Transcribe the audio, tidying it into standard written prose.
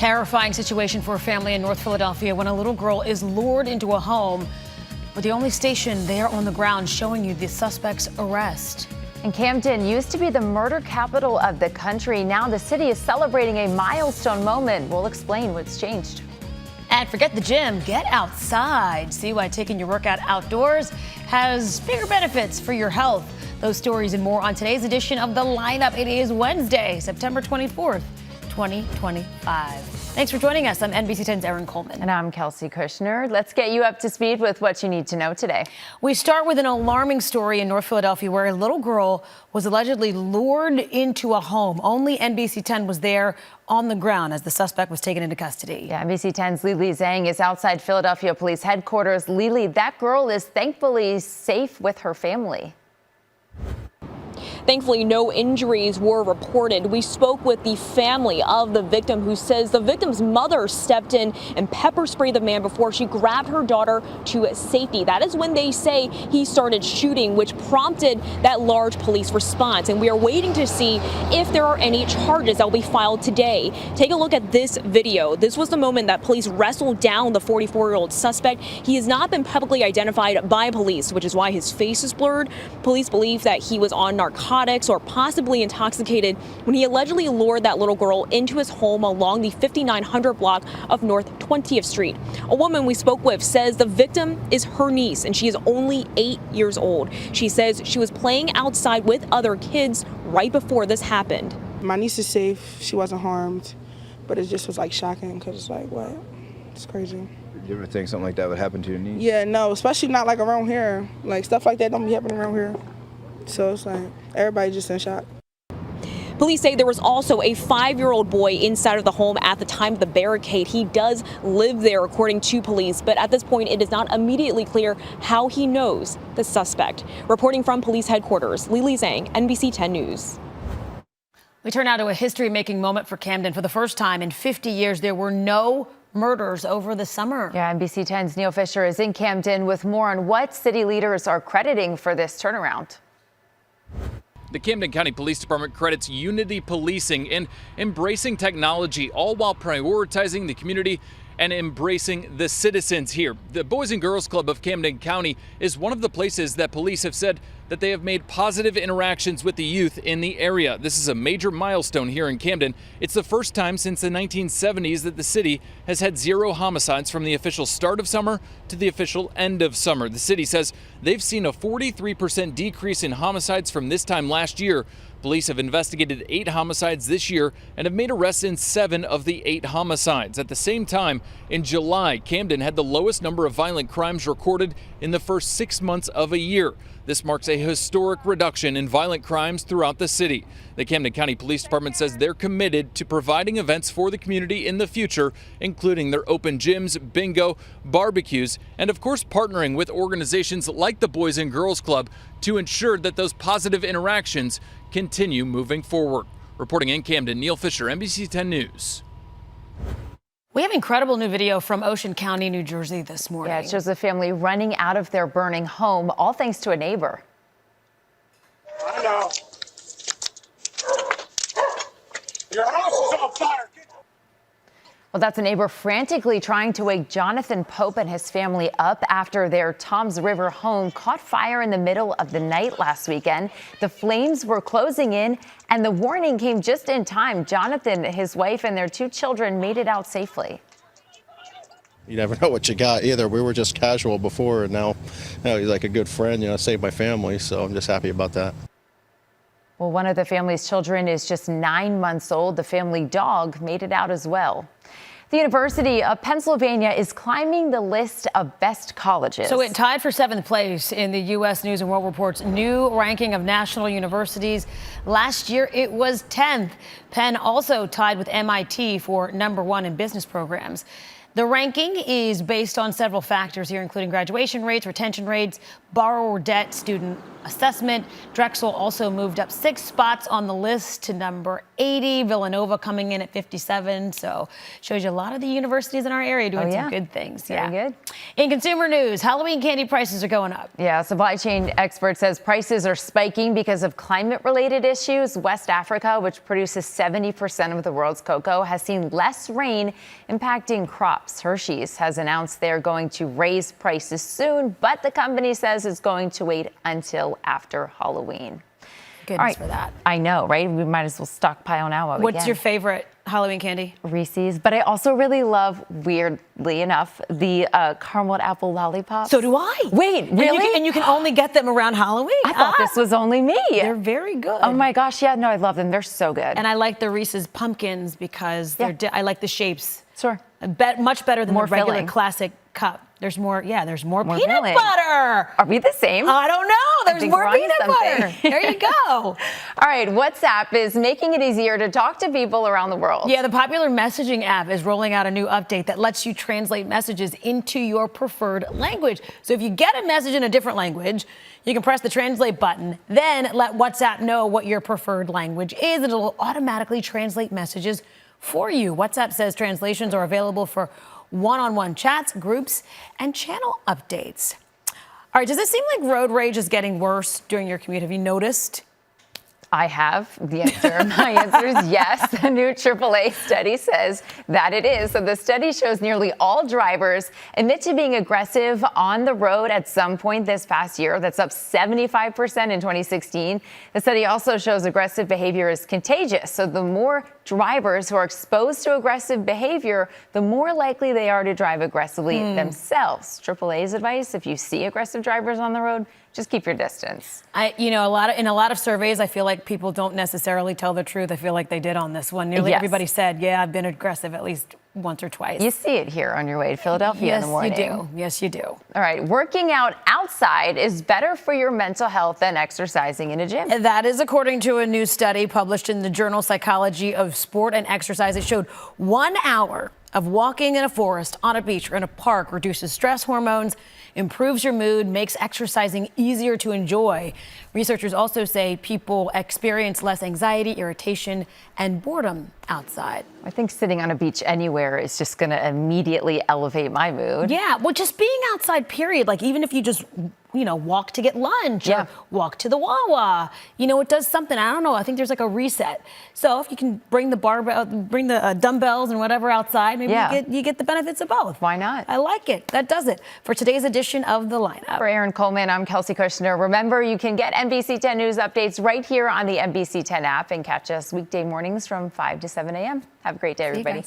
Terrifying situation for a family in North Philadelphia when a little girl is lured into a home, with the only station there on the ground showing you the suspect's arrest. And Camden used to be the murder capital of the country. Now the city is celebrating a milestone moment. We'll explain what's changed. And forget the gym, get outside. See why taking your workout outdoors has bigger benefits for your health. Those stories and more on today's edition of The Lineup. It is Wednesday, September 24th, 2025. Thanks for joining us. I'm NBC 10's Erin Coleman. And I'm Kelsey Kushner. Let's get you up to speed with what you need to know today. We start with an alarming story in North Philadelphia where a little girl was allegedly lured into a home. Only NBC 10 was there on the ground as the suspect was taken into custody. Yeah, NBC 10's Lili Zheng is outside Philadelphia Police Headquarters. Lili, that girl is thankfully safe with her family. Thankfully, no injuries were reported. We spoke with the family of the victim, who says the victim's mother stepped in and pepper sprayed the man before she grabbed her daughter to safety. That is when they say he started shooting, which prompted that large police response. And we are waiting to see if there are any charges that will be filed today. Take a look at this video. This was the moment that police wrestled down the 44-year-old suspect. He has not been publicly identified by police, which is why his face is blurred. Police believe that he was on narcotics or possibly intoxicated when he allegedly lured that little girl into his home along the 5900 block of North 20th Street. A woman we spoke with says the victim is her niece and she is only 8 years old. She says she was playing outside with other kids right before this happened. My niece is safe. She wasn't harmed, but it just was like shocking because it's like, what? It's crazy. Did you ever think something like that would happen to your niece? Yeah, no, especially not like around here. Like stuff like that don't be happening around here. So it's like everybody just in shock. Police say there was also a 5-year-old boy inside of the home at the time of the barricade. He does live there, according to police, but at this point it is not immediately clear how he knows the suspect. Reporting from police headquarters, Lili Zheng, NBC 10 News. We turn now to a history-making moment for Camden. For the first time in 50 years, there were no murders over the summer. Yeah, NBC 10's Neil Fischer is in Camden with more on what city leaders are crediting for this turnaround. The Camden County Police Department credits unity policing and embracing technology, all while prioritizing the community and embracing the citizens here. The Boys and Girls Club of Camden County is one of the places that police have said that they have made positive interactions with the youth in the area. This is a major milestone here in Camden. It's the first time since the 1970s that the city has had 0 homicides from the official start of summer to the official end of summer. The city says they've seen a 43% decrease in homicides from this time last year. Police have investigated 8 homicides this year and have made arrests in 7 of the 8 homicides. At the same time, in July, Camden had the lowest number of violent crimes recorded in the first 6 months of a year. This marks a historic reduction in violent crimes throughout the city. The Camden County Police Department says they're committed to providing events for the community in the future, including their open gyms, bingo, barbecues, and of course partnering with organizations like the Boys and Girls Club to ensure that those positive interactions continue moving forward. Reporting in Camden, Neil Fischer, NBC 10 News. We have incredible new video from Ocean County, New Jersey this morning. Yeah, it shows a family running out of their burning home, all thanks to a neighbor. I know. Your house is on fire. Well, that's a neighbor frantically trying to wake Jonathan Pope and his family up after their Toms River home caught fire in the middle of the night last weekend. The flames were closing in, and the warning came just in time. Jonathan, his wife, and their 2 children made it out safely. You never know what you got either. We were just casual before, and now he's like a good friend, saved my family, so I'm just happy about that. Well, one of the family's children is just 9 months old. The family dog made it out as well. The University of Pennsylvania is climbing the list of best colleges. So it tied for 7th place in the U.S. News and World Report's new ranking of national universities. Last year, it was 10th. Penn also tied with MIT for #1 in business programs. The ranking is based on several factors here, including graduation rates, retention rates, borrower debt, student assessment. Drexel also moved up 6 spots on the list to number 80. Villanova coming in at 57. So shows you a lot of the universities in our area doing some good things. Very good. In consumer news, Halloween candy prices are going up. Yeah, supply chain expert says prices are spiking because of climate-related issues. West Africa, which produces 70% of the world's cocoa, has seen less rain impacting crops. Hershey's has announced they're going to raise prices soon, but the company says it's going to wait until after Halloween. Goodness for that. I know, right? We might as well stockpile now while we What's can. your favorite Halloween candy? Reese's, but I also really love, weirdly enough, the caramel apple lollipops. So do I. Wait, really? And you can only get them around Halloween? I thought this was only me. They're very good. Oh my gosh, yeah, no, I love them. They're so good. And I like the Reese's pumpkins because I like the shapes. Sure. Much better than More the regular filling. classic cup. There's more peanut filling. butter. Are we the same? I don't know. There's think more we're onto peanut something. butter. There you go. All right, WhatsApp is making it easier to talk to people around the world. Yeah, the popular messaging app is rolling out a new update that lets you translate messages into your preferred language. So if you get a message in a different language, you can press the translate button, then let WhatsApp know what your preferred language is, and it'll automatically translate messages for you. WhatsApp says translations are available for one-on-one chats, groups, and channel updates. All right, does it seem like road rage is getting worse during your commute? Have you noticed? I have the answer. My answer is yes. The new AAA study says that it is. So the study shows nearly all drivers admit to being aggressive on the road at some point this past year. That's up 75% in 2016. The study also shows aggressive behavior is contagious. So the more drivers who are exposed to aggressive behavior, the more likely they are to drive aggressively themselves. AAA's advice, if you see aggressive drivers on the road, just keep your distance. In a lot of surveys, I feel like people don't necessarily tell the truth. I feel like they did on this one. Nearly everybody said, yeah, I've been aggressive at least once or twice. You see it here on your way to Philadelphia in the morning. Yes, you do. All right, working out outside is better for your mental health than exercising in a gym. That is according to a new study published in the journal Psychology of Sport and Exercise. It showed 1 hour of walking in a forest, on a beach, or in a park reduces stress hormones, improves your mood, makes exercising easier to enjoy. Researchers also say people experience less anxiety, irritation, and boredom outside. I think sitting on a beach anywhere is just going to immediately elevate my mood. Yeah, well, just being outside, period. Like, even if you just, walk to get lunch or walk to the Wawa, it does something. I don't know. I think there's like a reset. So if you can bring the dumbbells and whatever outside, maybe you get the benefits of both. Why not? I like it. That does it for today's edition of The Lineup. For Erin Coleman, I'm Kelsey Kushner. Remember, you can get NBC 10 News updates right here on the NBC 10 app and catch us weekday mornings from 5 to 7 a.m. Have a great day, everybody.